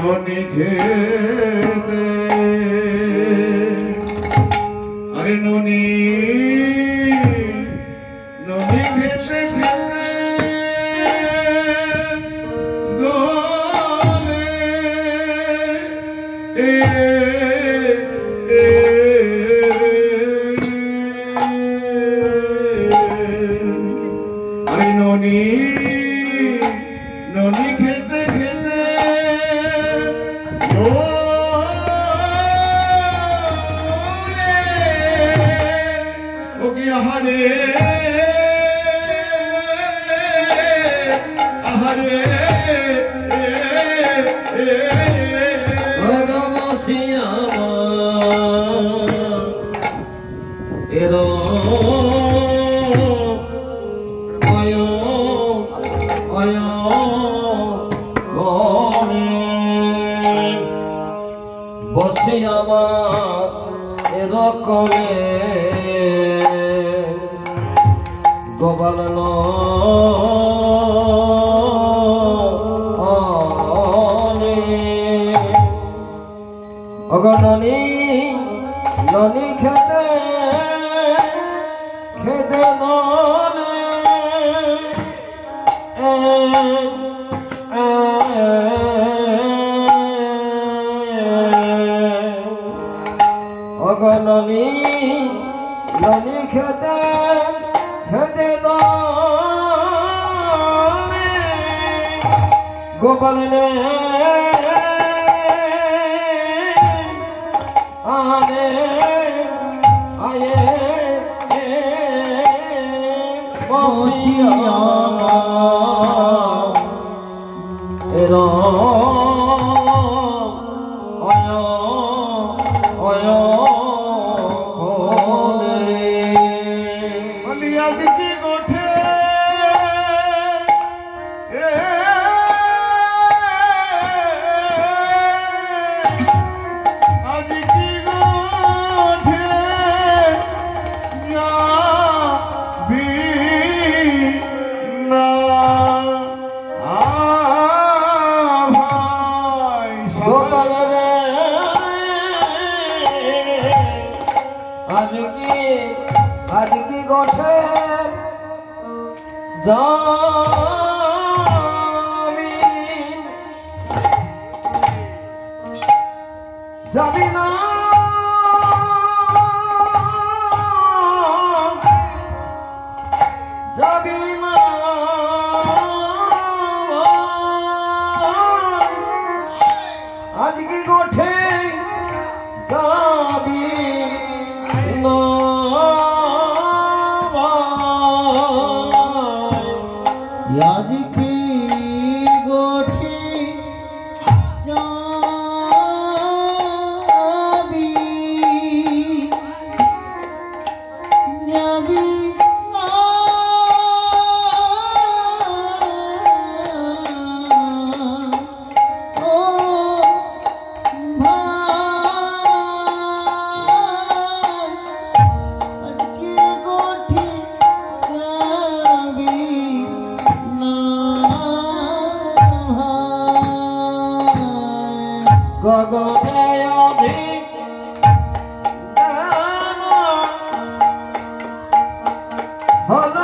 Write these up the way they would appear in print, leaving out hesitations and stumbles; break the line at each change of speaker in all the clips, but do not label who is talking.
ননি খেতে আরে ননি ননি খেতে খেতে দোলে আরে ননি ননি খেতে খেতে আহারে আহারে
এরো অয় অয় বসে আমার এরকমে গোপাল অগণনী ননি খেতে খেতে ননি অগণনী ননি খেতে খেতে ননি গোপাল নে আনে আয়ে বসিয়া এরো অয় অয় কোলে
আলিয়াজ কি গোঠে
আজ কি গোঠে যাবি যাবি না যাবি না আজ কি গোঠে যাবি না
याद की गोठी जाबी जाबी ना ओ भाई आज की गोठी जाबी
গগনে অধিক হল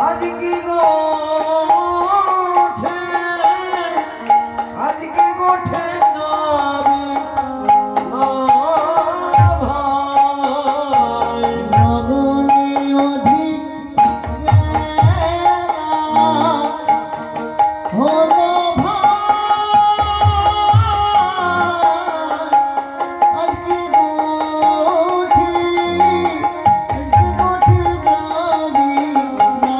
আজ কি গোঠে আজ কি গোঠে যাবি না ভাই
মগনি অধিক হলো ভাই আজকে গোঠি যাবি না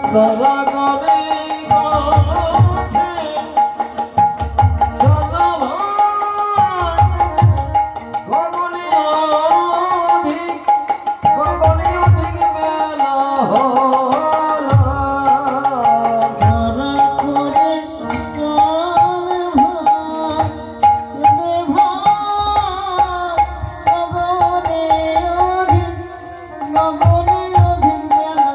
তারা করে গোঠে চলো ভাই গগনে অধিক মেলা হলো
তারা করে চল ভাই গগনে অধিক মেলা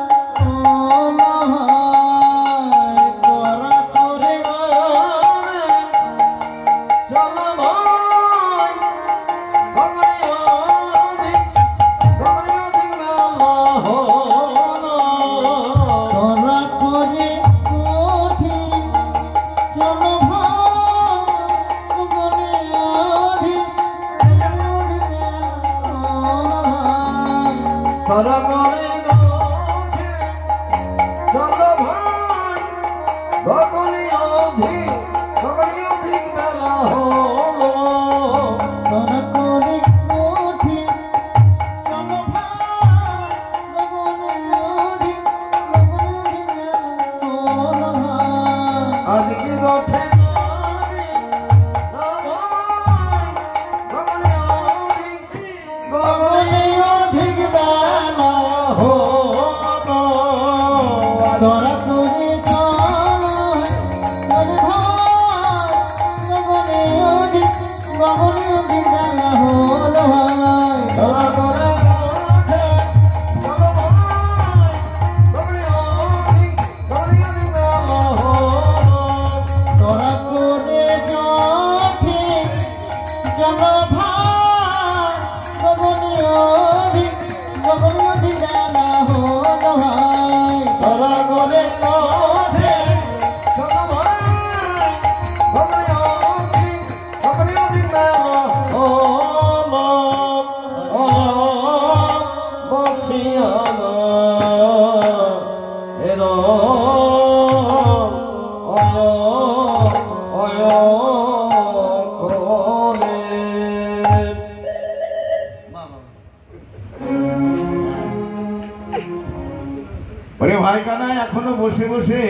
अरे भाई काना एखोनो बसे बसे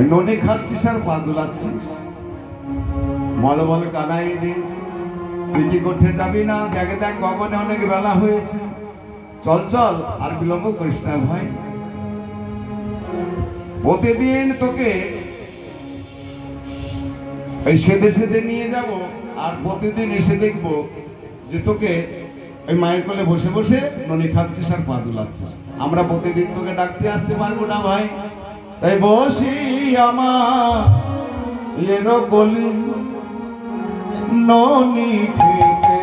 ननी खाচ্ছিস আর পা দুলাচ্ছিস বলো বলো কানাই রে তুই কি করতে যাবি না দেখে দেখ গগনে অনেক বেলা হয়েছে চল চল আর বিলম্ব করিস না ভাই প্রতিদিন তোকে এই সেদে সেদে নিয়ে যাব আর প্রতিদিন এসে দেখবো যে তোকে ওই মায়ের কোলে বসে বসে ননি খাচ্ছিস আর পা দুলাচ্ছিস আমরা প্রতিদিন তোকে ডাকতে আসতে পারবো না ভাই তাই বসি আমার এর কোলে ননি খেতে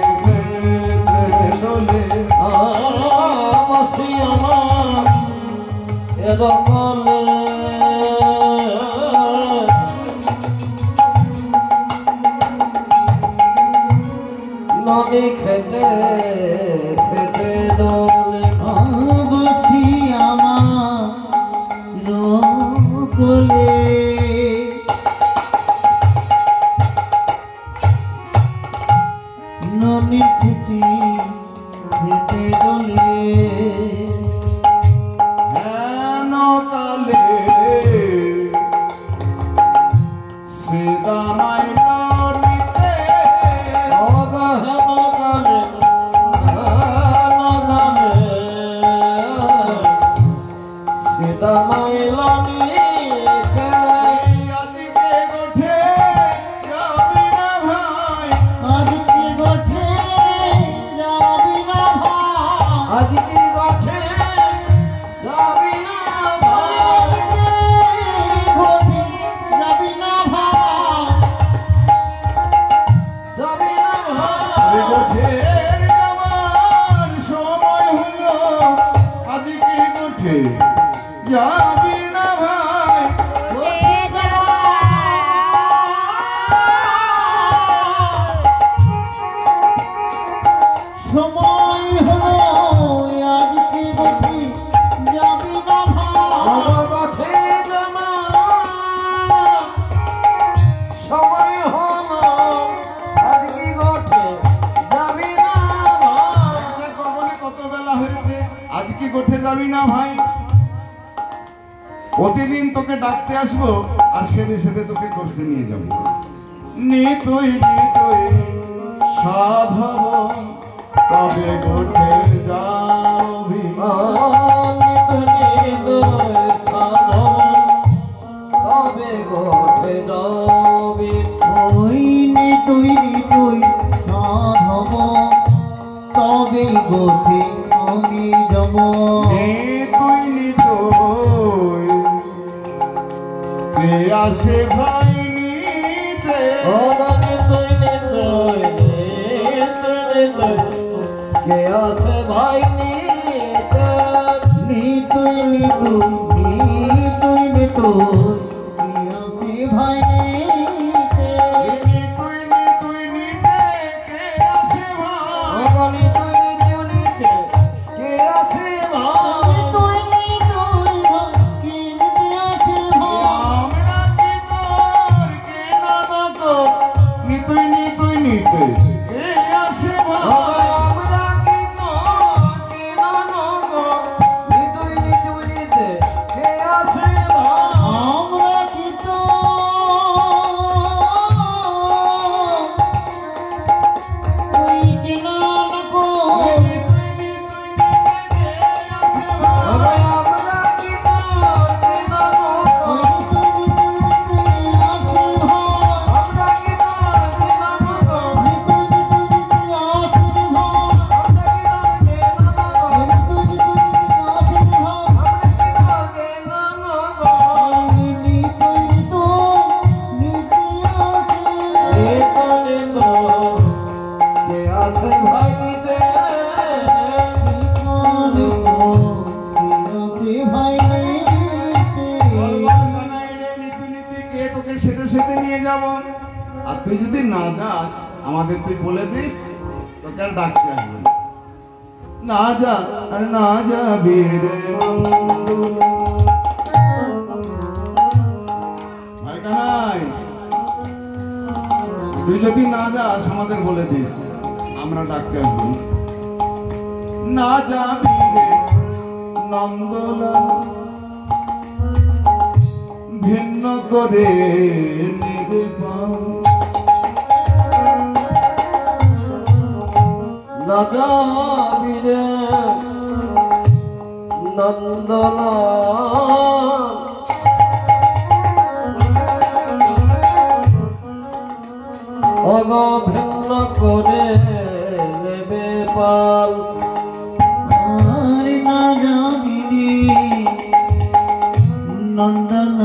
খেতে দোলে
বসি আমার এর কোলে ননি খেতে খেতে দোলে
বসি আমার কোলে ননি খেতে খেতে দোলে
হেন কালে সীতামাই ননিতে যাবি না ভাই
সময় হলো আজকে গঠি যাবি না
গঠে জামা সময় হলো আজকে গঠে যাবি না
কবলে কত বেলা হয়েছে আজকে গোঠে যাবি না ভাই প্রতিদিন তোকে ডাকতে আসবো আর সেদে সেদে তোকে গোঠে নিয়ে যাবো নিতুই নিতুই সাধব তবে গোঠে যাবি
তবে গঠে যাবি
ওই নে তুই সাধব তবে গঠে আমি যাব
নিতুই নিতুই কে আসে ভাই নিতে
কে আসে ভাই
নিতুই ভাই নিতে
নিতুই নিতুই নিতে কে আসে ভাই
কে আসে ভাই
তুই কি নিতে আছে
আমরা কি তোর কে না নকো নিতুই নিতুই নিতে কে আসে ভাই
আমরা কি কে না নগো নিতুই নিতুই নিতে
তুই যদি না যাস আমাদের তুই বলে দিস তোকে আর ডাকতে আসবে না। না যা আর না যাবি রে ভাই কানাই, তুই যদি না যাস আমাদের বলে দিস আমরা ডাকতে আসবো না। না যাবি রে নন্দলাল ভিন্ন করে নির্বাণ
না যাবি রে নন্দলাল অগভিন্ন করে নেবে পাল
আর না যাবি রে নন্দলাল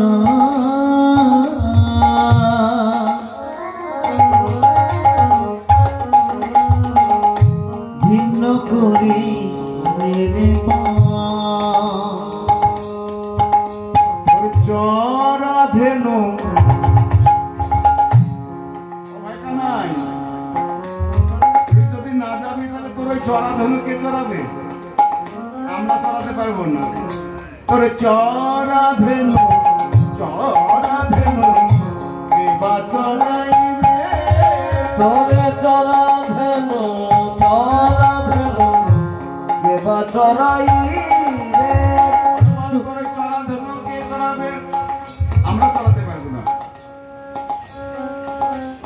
ভিন্ন করে নেবে
চরা ধেনু ভাই কানাই, তুই যদি না যাবি তাহলে তোর ওই চরা ধেনু কে চড়াবে? আমরা চড়াতে পারবো না। তোর চরা ধেনু কে বা চড়াইবে?
তোরে চরা ধেনু দেবা চরাই রে
তোর ওই চরা ধেনু কে চড়াবে? আমরা চড়াতে পারবো না।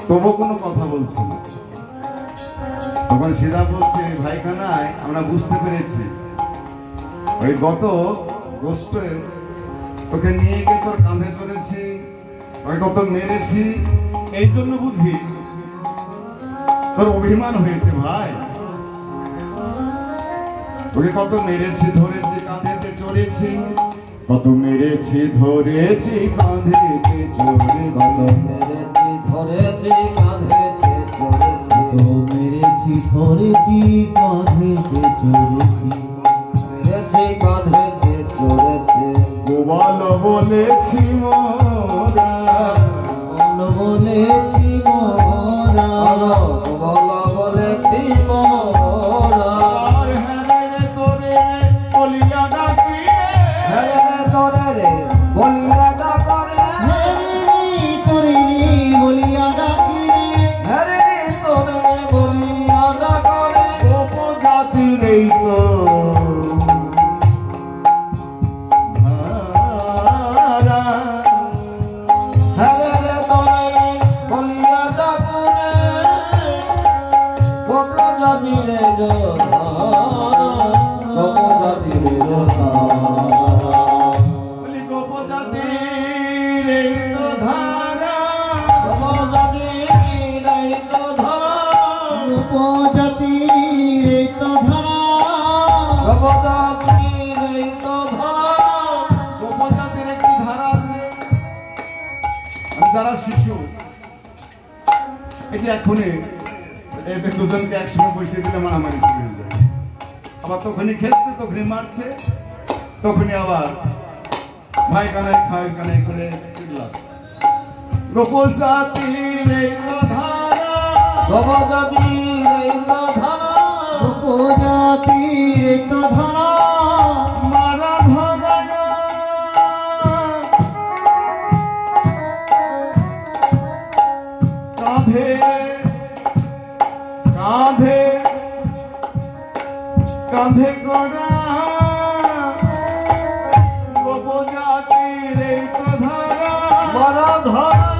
তবু কোনো কথা বলছি না। তখন সিধা বলছে, ভাই কানাই আমরা বুঝতে পেরেছি ওই গত গোষ্ঠে তোকে নিয়ে গিয়ে তোর কাঁধে চড়েছি, ওই কত মেরেছি, এই জন্য বুঝি তোর অভিমান হয়েছে ভাই। ওকে কত মেরেছি ধরেছি কাঁধেতে চড়েছি, কত মেরেছি ধরেছি কাঁধেতে চড়েছি,
মেরেছি ধরেছি কাঁধেতে চড়েছি
মেরেছি ধরেছি কাঁধেতে চড়েছি
মেরেছি কাঁধেতে চড়েছি
গোপাল বলেছি মোরা,
বলেছি মোরা
বলা বলেছি মোরা
আর হ্যারে রে তোরে বলিয়া ডাকি রে,
হ্যাঁ রে তোরে রে বলিয়া ডাকরে
তোরে বলিয়া ডাকি রে
হ্যাঁ রে তোরে বলিয়া ডাকরে
উপজাতির এই তো ধারা।
হ্যাঁ রে তোরে বলিয়া ডাকরে কোকড়া যাবি রে যোধা কোকড়া যাবি রে যোধা
বলি উপজাতির এই তো ধারা,
কোকড়া যাবি রে তো ধরা
উপজাতির এই তো ধারা
কোকড়া যাবি রে তো ধরা
উপজাতির একটি ধারা আছে। আর যারা শিশু এই যে এখনই এদের দুজনকে একসঙ্গে বসিয়ে দিলে মারামারি শুরু হয়ে যায়। আবার তখনই খেলছে, তখনই মারছে, তখনই আবার ভাই কানাই করে চিল্লাচ্ছে। উপজাতির এই তো ধারা,
কোকড়া যাবি রে তো ধরা
উপজাতির এই তো ধারা
মারা ধরায় কাঁধে কাঁধে কাঁধে করা উপজাতির এই তো ধারা,
মারা ধরা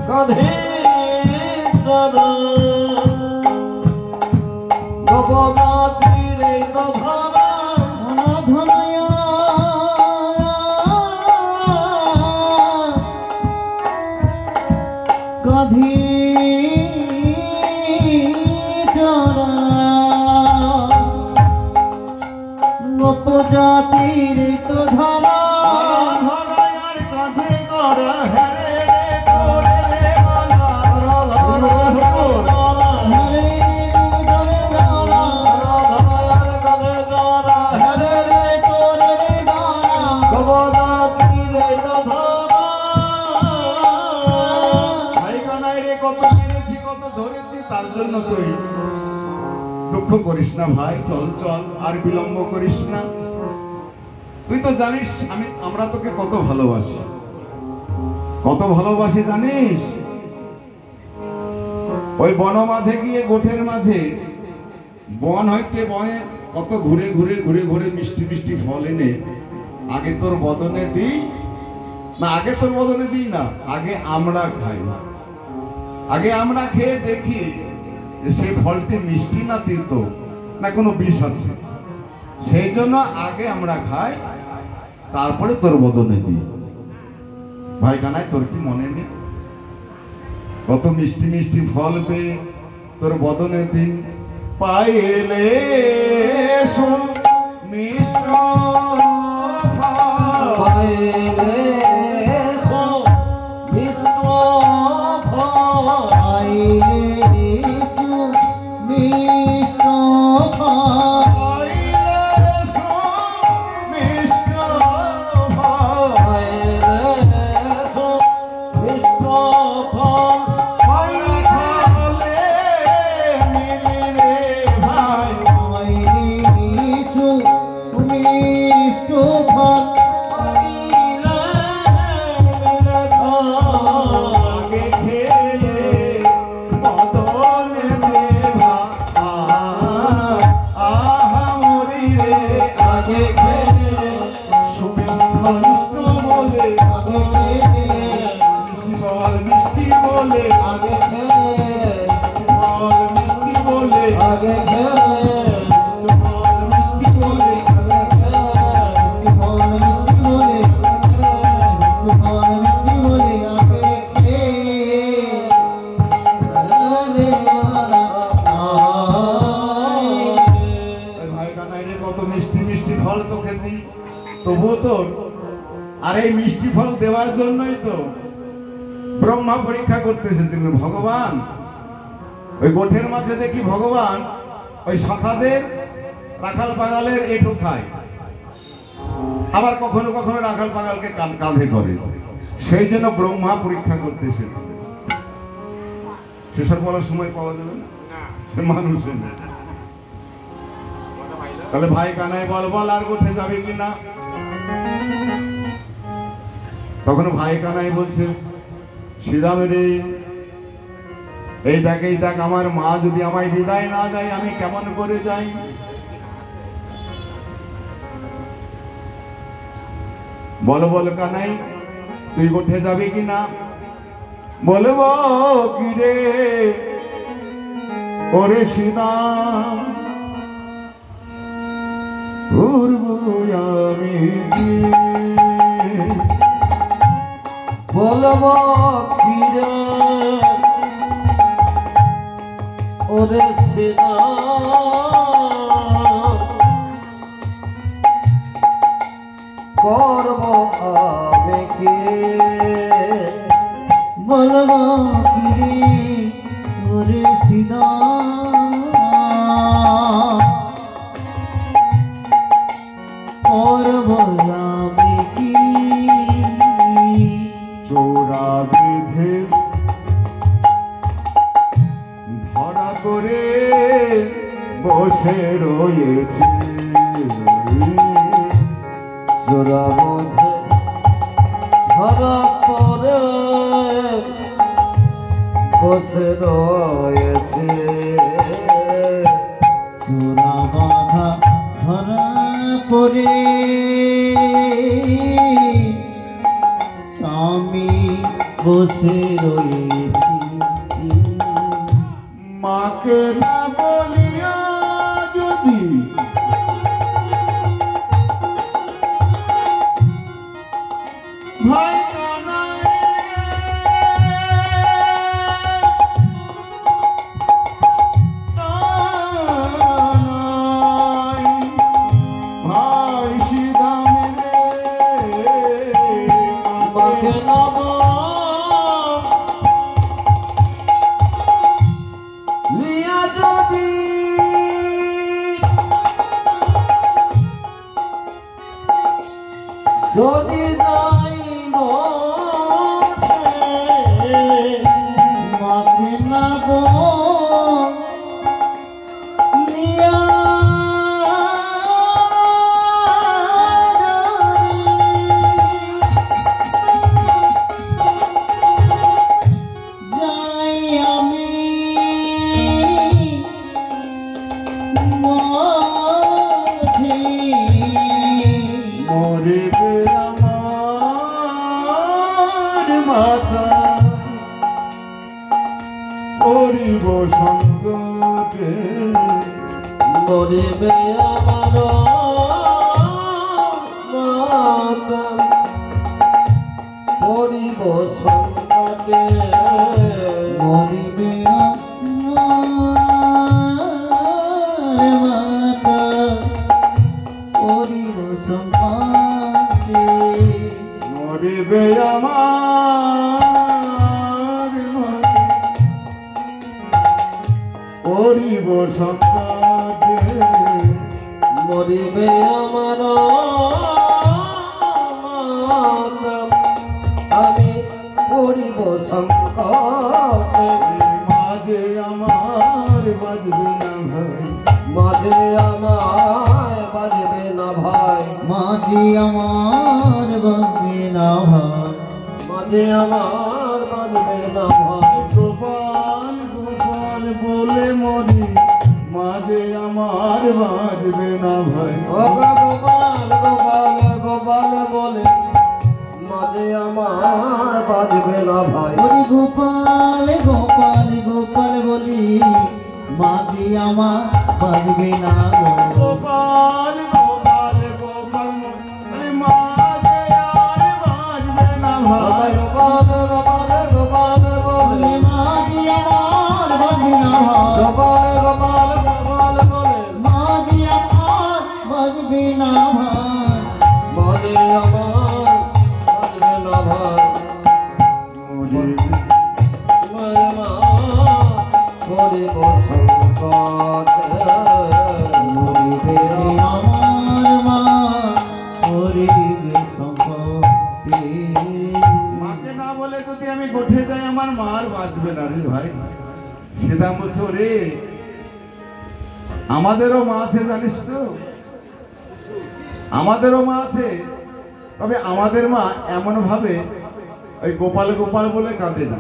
কাঁধে চড়া গোপজাতির এই তো ধরা
অনাধনয়া কাঁধে চড়া উপজাতির এই তো ধারা
ধরায় আর কাঁধে করা হ্যারে রে তোরে রে মালা।
হরে
তার জন্য তুই দুঃখ করিস না ভাই, চল চল, আর বিলম্ব করিস না। তুই তো জানিস আমরা তোকে কত ভালোবাসি, কত ভালোবাসি জানিস। ওই বন মাঝে গিয়ে গোঠের মাঝে বন হইতে বনে কত ঘুরে ঘুরে ঘুরে ঘুরে মিষ্টি মিষ্টি ফল এনে আগে তোর বদনে দিই না, আগে তোর বদনে দিই না, আগে আমরা খাই। আগে আমরা খেয়ে দেখি সে ফলটি মিষ্টি না তিতো না কোনো বিষ আছে, সেই জন্য আগে আমরা খাই, তারপরে তোর বদনে দিই। ভাই কানাই, তোর কি মনে নেই কত মিষ্টি মিষ্টি ফল পেয়ে তোর বদনে দিন পাইলে মিষ্ট
পাইলে মিষ্ট
তবুও তোর আর এই মিষ্টি ফল দেওয়ার জন্যই তো ব্রহ্মা পরীক্ষা করতে এসেছিলেন ভগবান। ওই গোঠের মাঝে দেখি ভগবান ওই সখাদের রাখাল পাগালের এঁঠো খায়, আবার কখনো কখনো রাখাল পাগালকে কাঁধে করে, সেই জন্য ব্রহ্মা পরীক্ষা করতে এসেছিলেন। সেসব বলার সময় পাওয়া যাবে না, সে মানুষের না। তাহলে ভাই কানাই বল বল আর গোঠে যাবে কিনা? তখন ভাই কানাই বলছে, সিধা রে, এই দেখ আমার মা যদি আমায় বিদায় না দেয় আমি কেমন করে যাই? বল বল কানাই, তুই গোঠে যাবি কিনা? বলবো কি রে ওরে সিধা, আমি
বলবো কি রে ওরে সিধা, করব আমি কি?
বলবো কি ওরে সিধা, করব আমি কি?
চোরা বেঁধে ধরা করে বসে রয়েছে,
জোড়া বোধে ধরা পরে বসে রয়েছে,
চোরা বাঁধা ধরা পরে আমি বসে রয়েছি।
মাকে না বলিয়া যদি ভাই কানাই ভাই সিধা
মাকে নাম লিয়া যদি যদি যাই
মাকে না গো
সংকটে
মরিবে আমার মাতা পড়িব সংকটে
মরিবে আমার মাতা পরিব সংকটে
মরিবে আমার পরিব সংকটে
মরিবে আমার মাতা আমি পড়িব সংকটে
মাঝে আমার বাজবে না ভাই
মাঝে আমায় বাজবে না ভাই
মাঝি আমার বাজবে না ভাই
মাঝে আমার বাজবে না ভাই
গোপাল গোপাল বলে মরি মাঝে আমার বাজবে না ভাই
ও গোপাল গোপাল গোপাল বলে মাঝে আমার বাজবে না ভাই
ওরে গোপাল গোপাল গোপাল বলি মাঝি আমার বাজবে না গো
গোপাল গোপাল গোপাল আরে মাঝে আর বাজবে না ভাই
গোপাল গোপাল গোপাল বলে
ওরে মাঝি আমার বাজবে না ভাই
গোপাল গোপাল গোপাল বলে
মাঝি আমার বাজবে না ভাই
মাঝে আমার বাজবে না ভাই মরে মা পড়িব সংকটে
মরিবে আমার মা মরিবে সংকটে
মাকে না বলে যদি আমি গোঠে যাই আমার মার বাঁচবে না রে ভাই সেটা বলছো রে আমাদেরও মা আছে জানিস তো আমাদেরও মা আছে তবে আমাদের মা এমন ভাবে ওই গোপাল গোপাল বলে কাঁদে না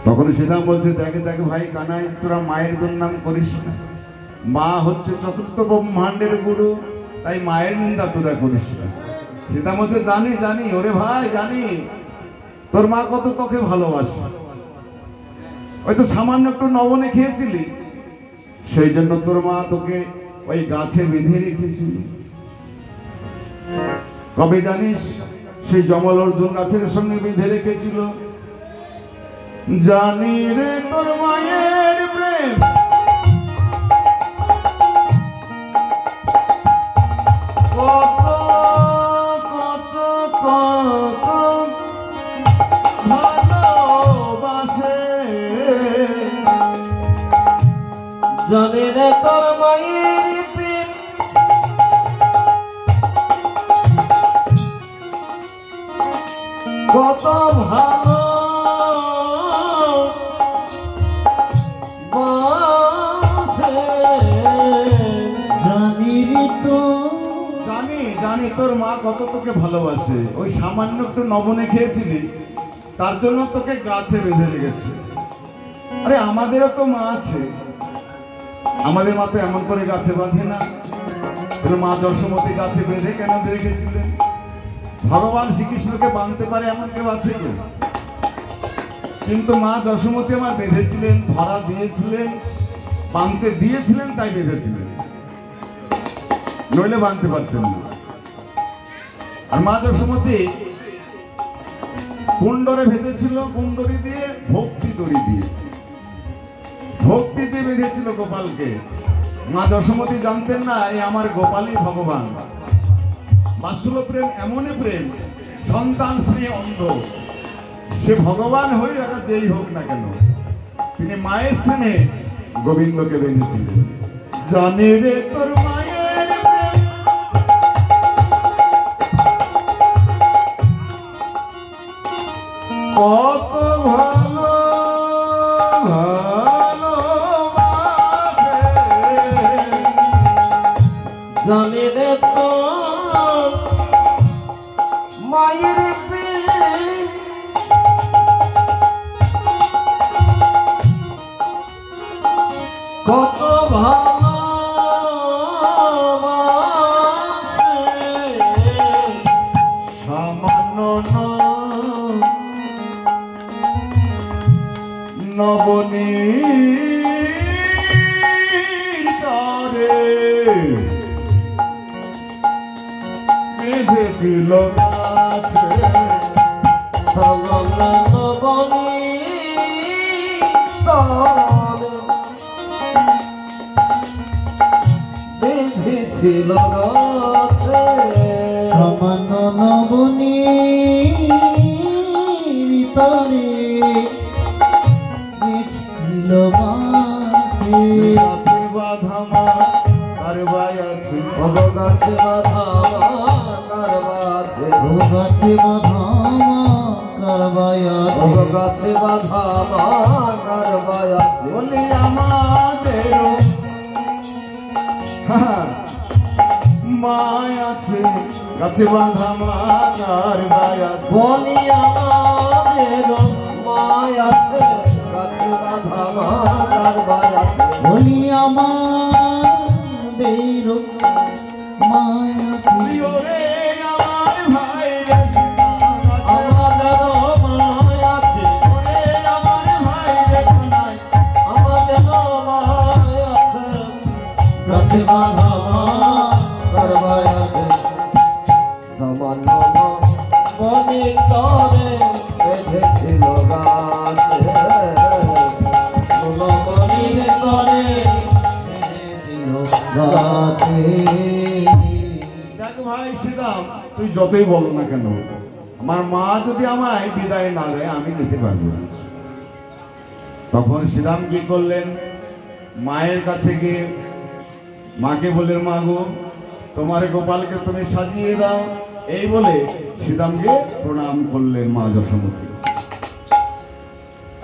তখন সেদাম বলছে দেখে দেখে ভাই কানাই তোরা মায়ের দুর্নাম করিস না মা হচ্ছে চতুর্থ ব্রহ্মাণ্ডের গুরু তাই মায়ের নিন্দা তোরা করিস না সেদাম বলছে জানি জানি ওরে ভাই জানি তোর মা কত তোকে ভালোবাসে হয়তো সামান্য একটু নবনে খেয়েছিলি সেই জন্য তোর মা তোকে ওই গাছে বেঁধে রেখেছিল কবে জানিস সেই জমল অর্জুন গাছের সঙ্গে বেঁধে রেখেছিল জানি রে তোর মায়ের প্রেম কত কত কত ভালোবাসে
জানি রে তোর মায়ের প্রেম কত ভালো
জানি রে তো
জানি জানি তোর মা কত তোকে ভালোবাসে ওই সামান্য একটু নবনে খেয়েছিলি তার জন্য তোকে গাছে বেঁধে রেখেছে আরে আমাদেরও তো মা আছে আমাদের মা তো এমন করে গাছে বাঁধে না মা যশোমতী গাছে বেঁধে কেন রেখেছিলেন ভগবান শ্রীকৃষ্ণকে বাঁধতে পারে এমন কেউ আছে কেউ কিন্তু মা যশোমতী আমার বেঁধেছিলেন ধরা দিয়েছিলেন বাঁধতে দিয়েছিলেন তাই বেঁধেছিলেন নইলে বাঁধতে পারতেন না আর মা যশোমতী কুণ্ডরে বেঁধেছিল কুণ্ডরি দিয়ে ভক্তি দড়ি দিয়ে ভক্তি দিয়ে বেঁধেছিল গোপালকে মা যশোমতী জানতেন না এই আমার গোপালই ভগবান বাৎসল্য প্রেম এমনই প্রেম সন্তান স্নেহে অন্ধ সে ভগবান হই একা যেই হোক না কেন তিনি মায়ের স্নেহে গোবিন্দকে বেঁধেছিলেন জানে রে তোর মায়ের প্রেম কত ভালো ভালোবাসে
জানি রে তোর মায়ের প্রেম কত ভালো
নবনীর তরে বেঁধেছিল গাছে
ছিল গাছে
সামান্য নবনীর তরে ছিল গাছে
গাছে বাধা মা কারবাই আছে
গাছে বাধা কারবাছে
গাছে বাধা কারবায়া
গাছে বাধা কারবায়া
বলি আমাদের মায় আছে গাছে বাঁধা মা কারবাই আছে
বলি আমাদের মায় আছে গাছে বাধা কারবায়া
বলি আমাদের মায়া
ওরে আমার ভাই রে
আমাদের মায় আছে
ওরে আমার ভাই রে কানাই
আমাদের মায় আছে
গাছে বাধা কারবায়া
সামান্য মনে তরে বেঁধেছিল গাছে
মনির তরে গাছে
দেখ ভাই শ্রীরাম তুই যতই বলো না কেন আমার মা যদি আমায় বিদায় না দেয় আমি যেতে পারবো না। তখন শ্রীরাম কি করলেন, মায়ের কাছে গিয়ে মাকে বললেন, মা গো তোমার গোপালকে তুমি সাজিয়ে দাও। এই বলে শ্রীরামকে প্রণাম করলেন মা যশোমতী।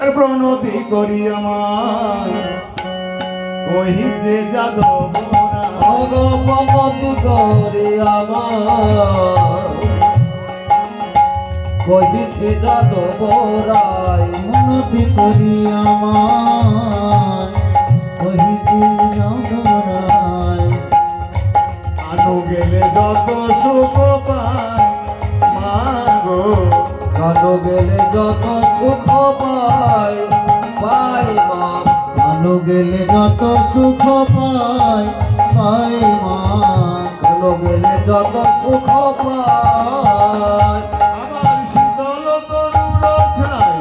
আর প্রণতি করি আমার কহিছে যাদবরা
ভগবতী করে আমার কহিছে যাদবরায়
মনতি করি আমার কহিতে যাদবরায়
আনু গেলে যত সুখ পায় মা গো
কালো গেলে যত সুখ পাই পাই মা
ভালো গেলে যত সুখ পায় পায় মা
কালো গেলে যত সুখ পাই
আমার শীতল তরুর ছাই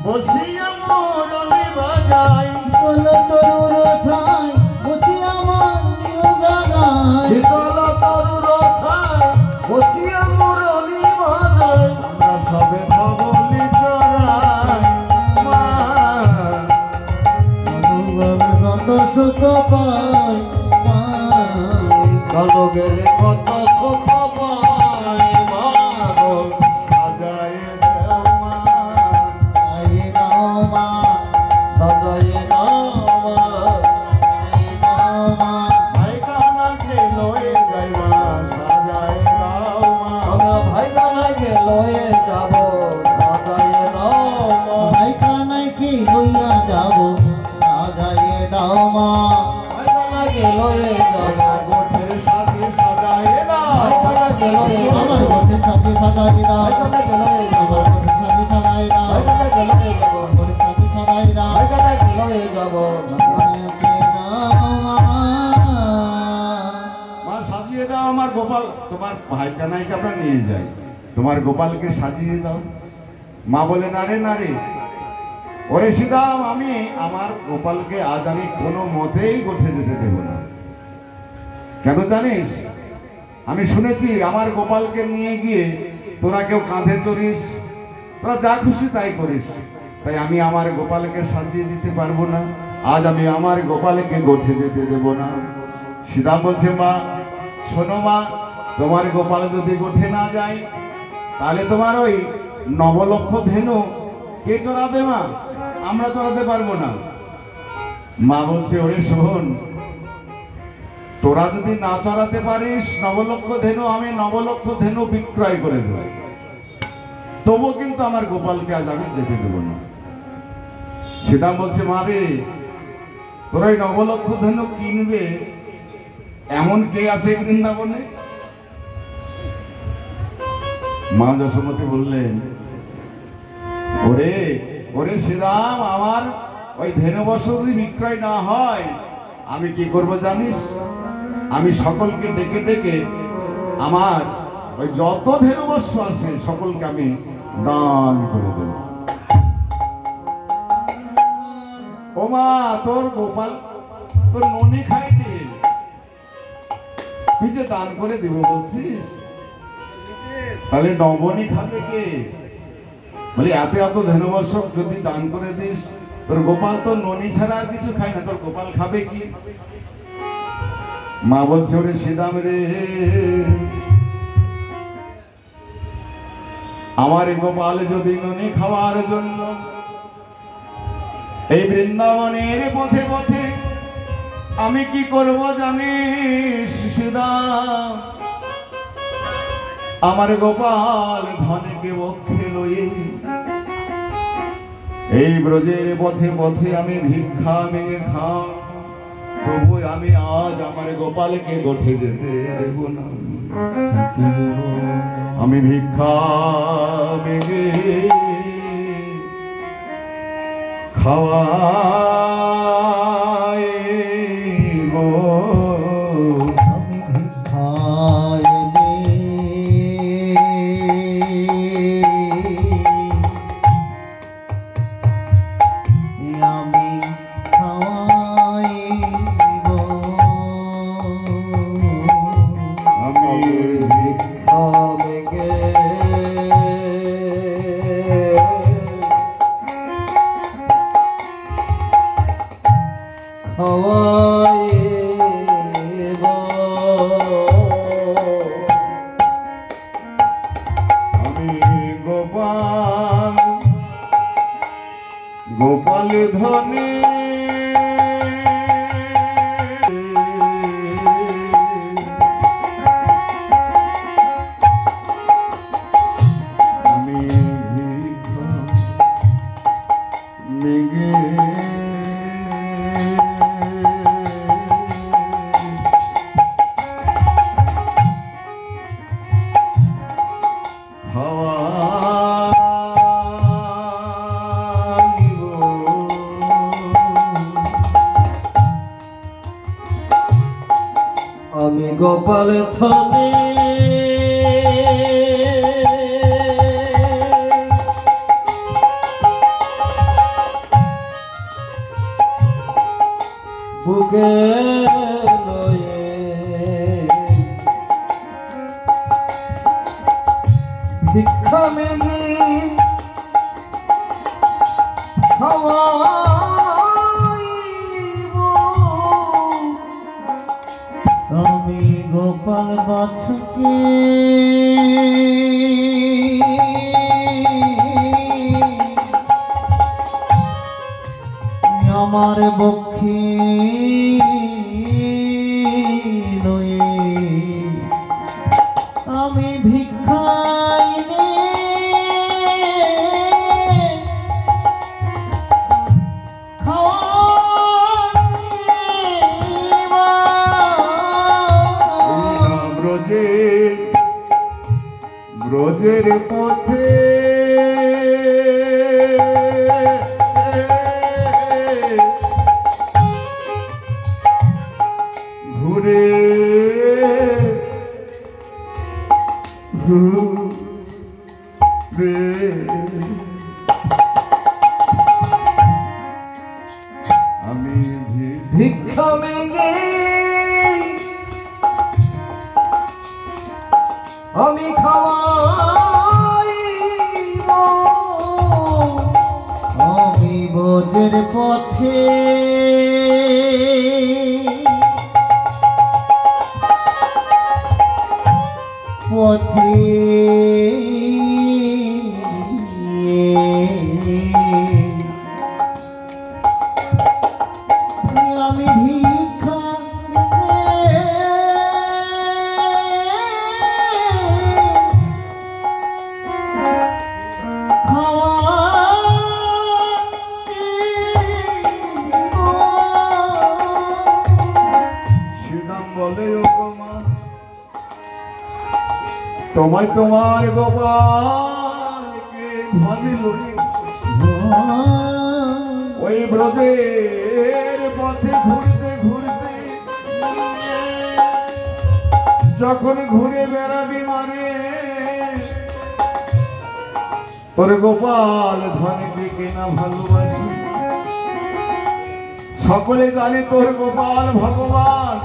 বসিয়া মুরলি বাজাই
বলো তরুর ছাই বসি আমার জাগায়
শীতল তরুর ছাই বসিয়া মুরলি বাজাই
আমরা সবে ভবলি চড়াই মা
যত সুখ পায় পায়
কালো গেলে কত সুখ পাই মা গো
সাজায় দেও মা
আয়ে নাও মা
সাজায় নাও মা
আয়ে নাও মা
ভাই কানাকে লয়ে যাই মা সাজায় দাও মা
আমরা ভাই গানাকে লয়ে যাব সাজায় নাও মা
ভাই কানাইকে লইয়া যাব সাজাইয়ে দাও মা
ভাই গানাকে লয়ে যাব
গোঠের সাথে সাজায় দাও
ভাই গানাকে লয়ে
আমার ঘরের সাথে সাজাই দাও
ভাই গানাকে লয়ে যাব
আমার ঘরের সাথে সাজাই দাও
ভাই গানাকে লয়ে যাব
ঘরের সাথে সাজাই দাও
ভাই গানাকে লয়ে যাব
কানাইকে দাও মা
মা সাজিয়ে দাও আমার গোপাল, তোমার ভাই কানাইকে আমরা নিয়ে যাই, তোমার গোপালকে সাজিয়ে দাও। মা বলে, না রে না রে, ওরে সীতাম, আমি আমার গোপালকে আজ আমি কোনো মতেই গোঠে যেতে দেব না। কেন জানিস, আমি শুনেছি আমার গোপালকে নিয়ে গিয়ে তোরা কেউ কাঁধে চড়িস, তোরা যা খুশি তাই করিস, তাই আমি আমার গোপালকে সাজিয়ে দিতে পারবো না। আজ আমি আমার গোপালকে গোঠে যেতে দেব না। সীতা বলছে, মা শোনো মা, তোমার গোপাল যদি গোঠে না যায় তাহলে তোমার ওই নবলক্ষ ধেনু কে চড়াবে মা? আমরা চড়াতে পারবো না। মা বলছে, ওরে শোন, তোরা যদি না চড়াতে পারিস নবলক্ষ ধেনু, আমি নবলক্ষ ধেনু বিক্রয় করে দেব, তবু কিন্তু আমার গোপালকে আজ আমি যেতে দেব না। সীতা বলছে, মা রে, তোরা এই নবলক্ষ ধেনু কিনবে এমন কে আছে বৃন্দাবনে? মা যশোমতী বললেন, ওরে ওরে ওরে শ্রীরাম, আমার ওই ধেনুবর্ষ যদি বিক্রয় না হয় আমি কি করব জানিস? আমি সকলকে ডেকে ডেকে আমার ওই যত ধেনুবর্ষ আছে সকলকে আমি দান করে দেব। ও মা, তোর গোপাল তোর ননি খাইনি, তুই যে দান করে দিব বলছিস, তাহলে নবনী খাবে কে? বলি এত এত ধেনুবর্ষ যদি দান করে দিস, তোর গোপাল তো ননি ছাড়া আর কিছু খায় না, তোর গোপাল খাবে কি? মা বলছে ওরে শ্রীরাম রে, আমার গোপাল যদি ননি খাওয়ার জন্য এই বৃন্দাবনের পথে পথে আমি কি করব জানিস শ্রীরাম? আমার গোপাল ধনকে বক্ষে লয়ে এই ব্রজের পথে পথে আমি ভিক্ষা মেয়ে খাও, তবু আমি আজ আমার গোপালকে গোঠে যেতে দেব না। আমি ভিক্ষা মেয়ে খাওয়াইব,
আমি ভিক্ষায়নে আমি খাওয়াইব,
আমি
খাবেগে খাওয়াইব,
আমি গোপাল গোপাল ধনে আমি ভিক্ষা মেগে খাওয়াইব,
আমি গোপাল থনে বুকে লয়ে ভিক্ষা মেগে খাওয়াইব,
আমি গোপাল বাছুকে আমার বক্ষে লয়ে আমি ভিক্ষায়নে খাওয়াইব,
ব্রজের ব্রজের পথে ঘুরে ঘুরে আমি
ভিক্ষা মেগে আমি খাওয়াইব,
আমি বোঝের পথে পথে আমি ভিক্ষা
শ্রীরাম বলে ও গো মা, তোমায় তোমার গোপালকে ধনে লয়ে ওই ব্রজের পথে ঘুরতে ঘুরতে যখন ঘুরে বেড়াবি মারে তোর গোপাল ধনকে কেনা ভালোবাসি সকলে জানে তোর গোপাল ভগবান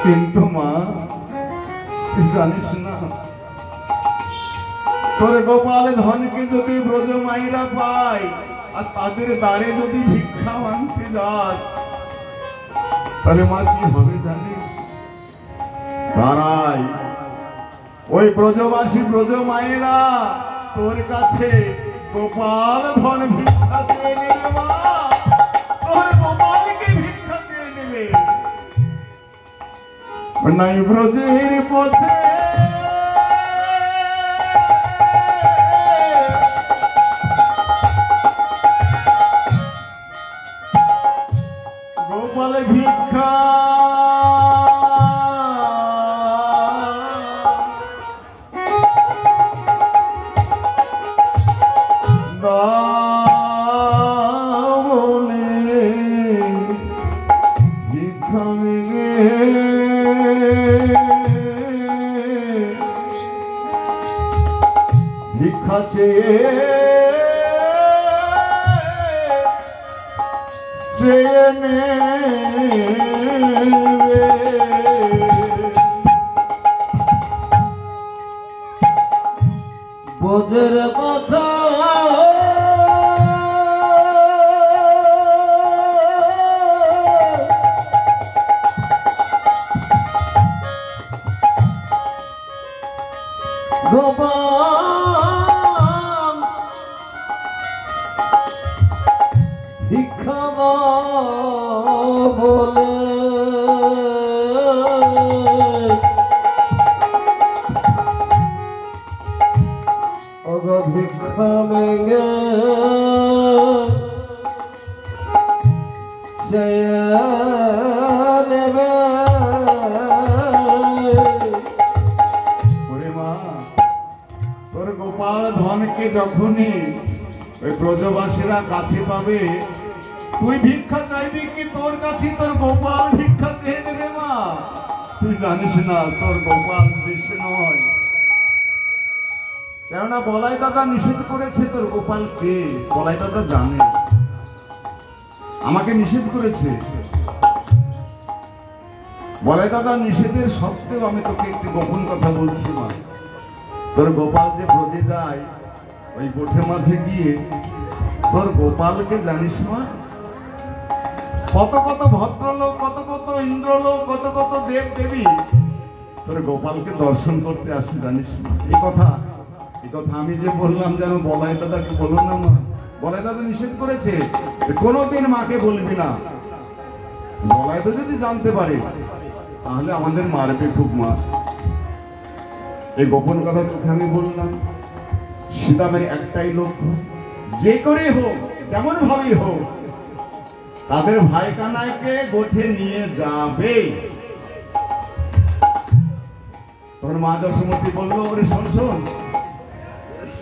কিন্তু মা তুই জানিস না তোর গোপাল ধনকে যদি ব্রজ মাইরা পায় আর তাদের দ্বারে যদি ভিক্ষা মানতে যাস তাহলে মা কি হবে জানিস তারাই ওই ব্রজবাসী ব্রজ মায়েরা তোর কাছে গোপাল ধন ভিক্ষা চেয়ে নেবে মা তোর গোপালকে ভিক্ষা চেয়ে নেবে নাই ব্রজের পথে গোপাল ভিক্ষা ভিক্ষা চেয়ে নেবে
বোঝের কথা গোপাল ভিক্ষা বলে ওগো ভিক্ষা মেগে সে নেবে
তোর গোপাল ধনকে যখনই ওই ব্রজবাসীরা কাছে পাবে তুই ভিক্ষা চাইবি কি তোর কাছে তোর গোপাল ভিক্ষা চেয়ে নেবে মা তুই জানিস না তোর গোপাল দেশে নয় কেননা বলাই দাদা নিষেধ করেছে তোর গোপাল কে বলাই দাদা জানে আমাকে নিষেধ করেছে বলাই দাদা নিষেধের সত্ত্বেও আমি তোকে একটি গোপন কথা বলছি মা তোর গোপাল যে ব্রজে যায় ওই গোঠে মাঝে গিয়ে তোর গোপালকে জানিস মা কত কত ভদ্রলোক কত কত ইন্দ্রলোক কত কত দেব দেবী তোর গোপালকে দর্শন করতে আসে জানিস মা এই কথা আমি যে বললাম যেন বলাই দাদাকে বলো না মা বলাই দাদা নিষেধ করেছে কোনোদিন মাকে বলবি না বলাই দাদা যদি জানতে পারে তাহলে আমাদের মারবে খুব মা এই গোপন কথা তোকে আমি বললাম সীতামের একটাই লক্ষ্য যে করে হোক যেমন ভাবেই হোক তাদের ভাই কানাইকে গোঠে নিয়ে যাবে তখন মা যশোমতী বললো ওরে শোন শোন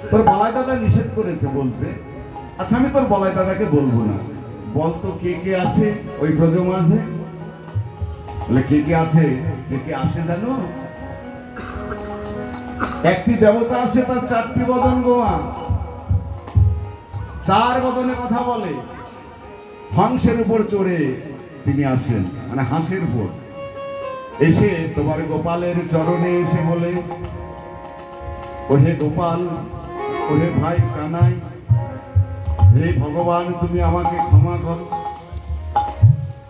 তোর বলাই দাদা নিষেধ করেছে বলতে আচ্ছা আমি তোর বলাই দাদাকে বলবো না বলতো কে কে আসে ওই ব্রজ মাঝে বলে কে কে আছে কে কে আসে জানো একটি দেবতা আসে তার চারটি বদন গোয়া চার বদনে কথা বলে হংসের উপর চড়ে তিনি আসেন মানে হাঁসের উপর এসে তোমার গোপালের চরণে এসে বলে ওহে গোপাল ওহে ভাই কানাই হে ভগবান তুমি আমাকে ক্ষমা করো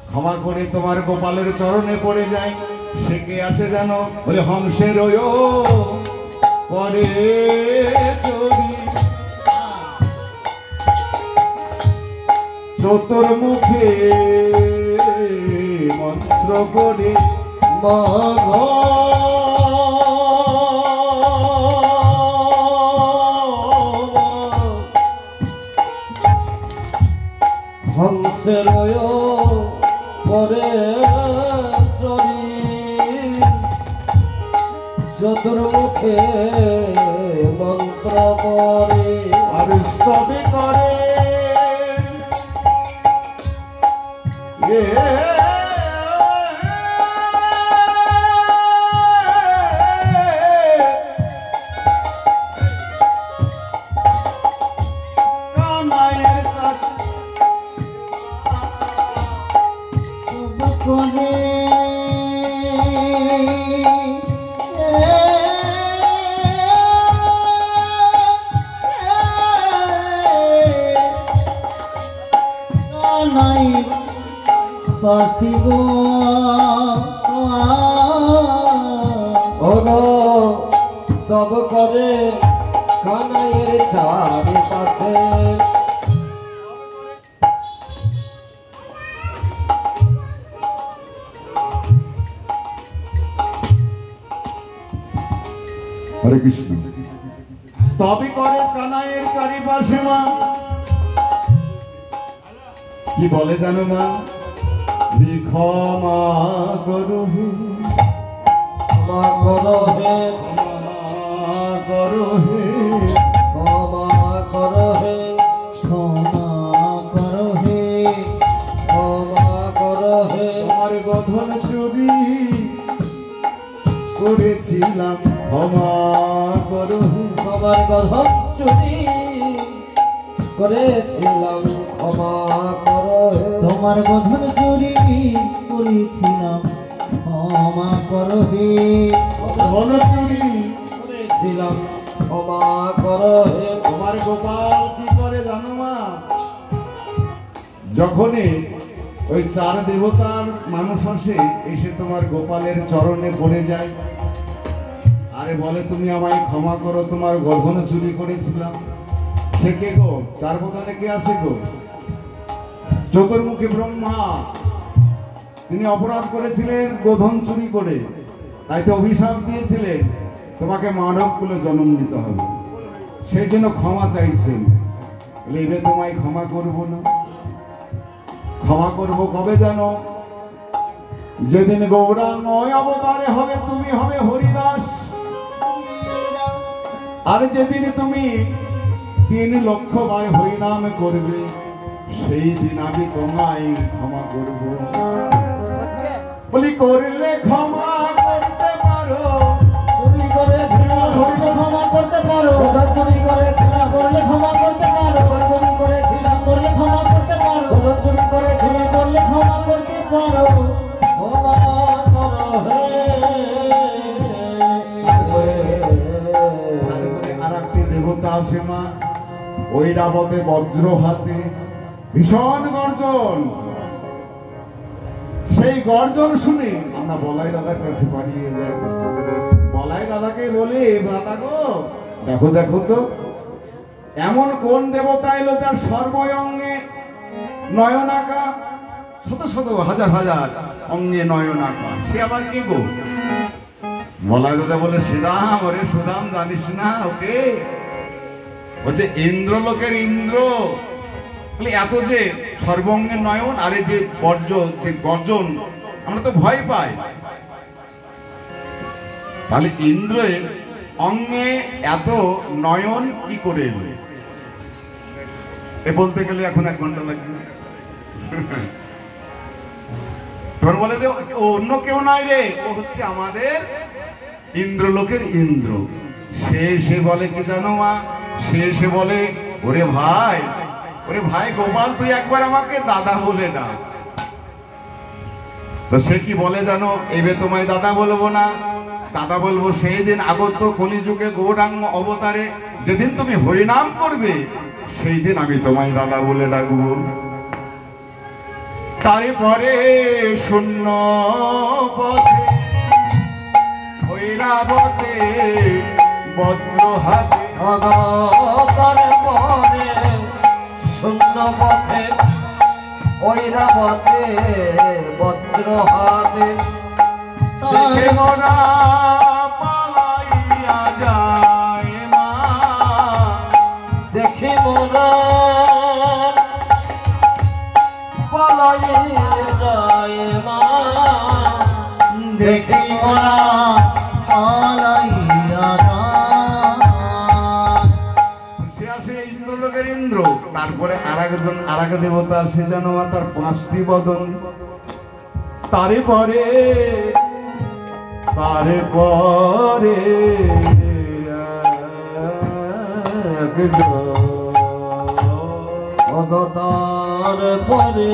ক্ষমা করে তোমার গোপালের চরণে পড়ে যায় সে কে আসে জানো বলে হংসের পরে চরি চতুর্মুখে মন্ত্র করে
হংসের পরে চরি চতুর্মুখে মন্ত্র করে
আর আর স্তবে করে কানাইয়ের
করে নাই পাখিব
ওগো তব করে কানাইয়ের চারিপাশে
হরে কৃষ্ণ স্তবে করে কানাইয়ের চারিপাশে মা কি বলে জানো মা ক্ষমা করো হে
ক্ষমা করো হে
ক্ষমা করো হে
ক্ষমা করো হে
ক্ষমা করো হে
ক্ষমা করো হে
তোমার গধন চুরি করেছিলাম ক্ষমা করো হে
তোমার গধন চুরি করেছিলাম ক্ষমা করো হে
তোমার গধন চুরি করেছিলাম ক্ষমা করো হে
গধন চুরি
করেছিলাম ক্ষমা করো হে
তোমার গোপাল কি করে জানো মা যখনই ওই চার দেবতার মানুষ আসে এসে তোমার গোপালের চরণে পড়ে যায় আরে বলে তুমি আমায় ক্ষমা করো তোমার গধন চুরি করেছিলাম সে কে গো চার বোতানে কে আসে গো চতুর্মুখী ব্রহ্মা তিনি অপরাধ করেছিলেন গোধন চুরি করে তাই তো অভিশাপ দিয়েছিলেন তোমাকে মানব কুলে জন্ম নিতে হবে সেই জন্য ক্ষমা চাইছেন এবে তোমায় ক্ষমা করব না ক্ষমা করব কবে জানো যেদিন গৌরাঙ্গ অবতারে হবে তুমি হবে হরিদাস আর যেদিন তুমি 3 লক্ষ বার হরিনাম করবে সেই দিন আমি তোমায় ক্ষমা করব বলি করলে ক্ষমা করতে পারো
চুরি করেছিলাম
হরিকে ক্ষমা করতে পারো
গধন চুরি করেছিলাম
করলে ক্ষমা করতে পারো
গধন চুরি করেছিলাম
করলে ক্ষমা করতে পারো
গধন চুরি করেছিলাম
করলে ক্ষমা করতে পারো
ক্ষমা করো হে
তারপরে আরেকটি দেবতা আসে মা ওই রাবতে বজ্র হাতে ভীষণ গর্জন সেই গর্জন শুনে আমরা বলাই দাদার কাছে পালিয়ে যাই বলাই দাদাকে বলে দাদা গো দেখো দেখো তো এমন কোন দেবতা এলো যার সর্বঙ্গে নয়নাকা শত শত হাজার হাজার অঙ্গে নয়নাকা সে আবার কে গো বলাই দাদা বলে সুদাম ওরে সুদাম জানিস না ওকে বলছে ইন্দ্রলোকের ইন্দ্র বলে এত যে সর্বঙ্গের নয়ন আর এই যে গর্জন আমরা তো ভয় পাই তাহলে ইন্দ্রের অঙ্গে এত নয়ন কি করে এলো এ বলতে গেলে এখন 1 ঘন্টা লাগবে তখন বলে যে ও অন্য কেউ নাই রে ও হচ্ছে আমাদের ইন্দ্রলোকের ইন্দ্র সে বলে কি জানো মা সে বলে ওরে ভাই গোপাল তুই একবার আমাকে দাদা বলে না তো সে কি বলে জানো এবে তোমায় দাদা বলবো না দাদা বলবো সেই দিন আগত কলিযুগে গৌরাঙ্গ অবতারে যেদিন তুমি হরিনাম করবে সেই দিন আমি তোমায় দাদা বলে ডাকবো তারপরে শূন্য পথে ঐরাবতে বজ্র হাতে
ভগবান পরে শূন্য পথে ঐরাবতে বজ্র হাতে
দেখে মোরা পালাইয়া যায় মা
দেখি মোরা পালাইয়া যায় মা
দেখি ওরা পালাইয়া যায়
সে আসে ইন্দ্রলোকের ইন্দ্র, তারপরে আর এক দেবতা সে যেন তার 5টি বদন, তারপরে
তারপরে
তারপরে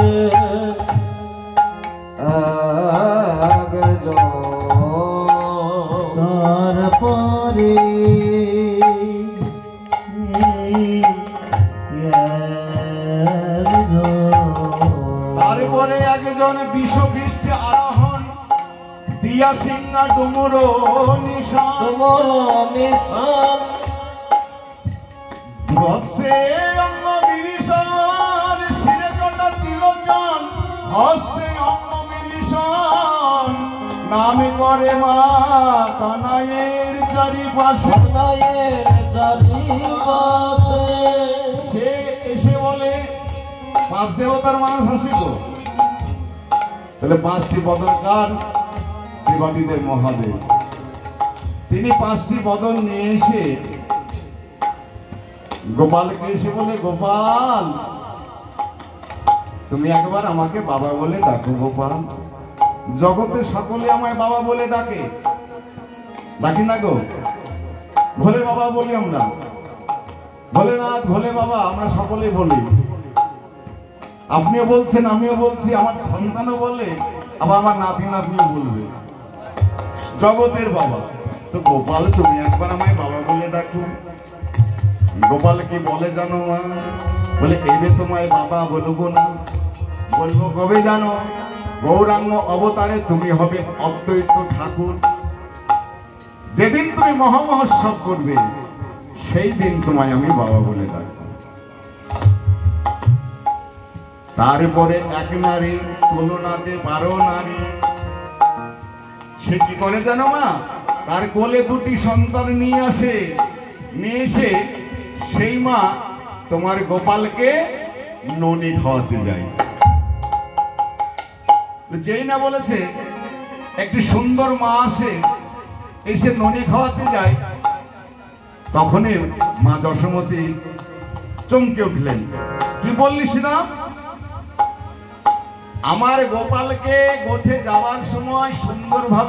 তারপরে একজন বিশ্ববৃষ্টি আরোহণ দিয়া সিংহা ডুমুর নিশান বসে অঙ্গ বিভীষণ শিরে কটা তিলোচন হসে অঙ্গ বিভীষণ নামে করে মা কানাইয়ের চারিপাশে সে এসে বলে 5 দেবতার মানুষ হাসিব, তাহলে 5টি বদন কার? দেবাদিদেব মহাদেব। তিনি 5টি বদন নিয়ে এসে গোপালকে এসে বলে, গোপাল তুমি একবার আমাকে বাবা বলে ডাকো। গোপাল, জগতে সকলে আমায় বাবা বলে ডাকে, ডাকি না গো? ভোলে বাবা বলি আমরা, ভোলেনাথ ভোলে বাবা আমরা সকলেই বলি। আপনিও বলছেন, আমিও বলছি, আমার সন্তানও বলে, আবার আমার নাতি নাতনিও বলবে, জগতের বাবা। তো গোপাল তুমি একবার আমায় বাবা বলে ডাকো। গোপাল কি বলে জানো মা? বলে এবে তোমায় বাবা বলবো না, বলবো কবে জানো? গৌরাঙ্গ অবতারে তুমি হবে অদ্বৈত ঠাকুর। যেদিন তুমি মহামহোৎসব করবে সেই দিন তোমায় আমি বাবা বলে ডাকবো। তারপরে এক নারী তুলনাতে 12 নারী, সে কি করে জানো মা? তার কোলে 2টি সন্তান নিয়ে আসে, নিয়ে এসে সেই মা তোমার গোপালকে ননি খাওয়াতে যায়। যেই না বলেছে একটি সুন্দর মা আসে, এসে ননি খাওয়াতে যায়, তখনই মা যশোমতী চমকে উঠলেন। কি বললি শ্রীরাম? আমার গোপালকে গোঠে যাওয়ার সময় সুন্দরভাবে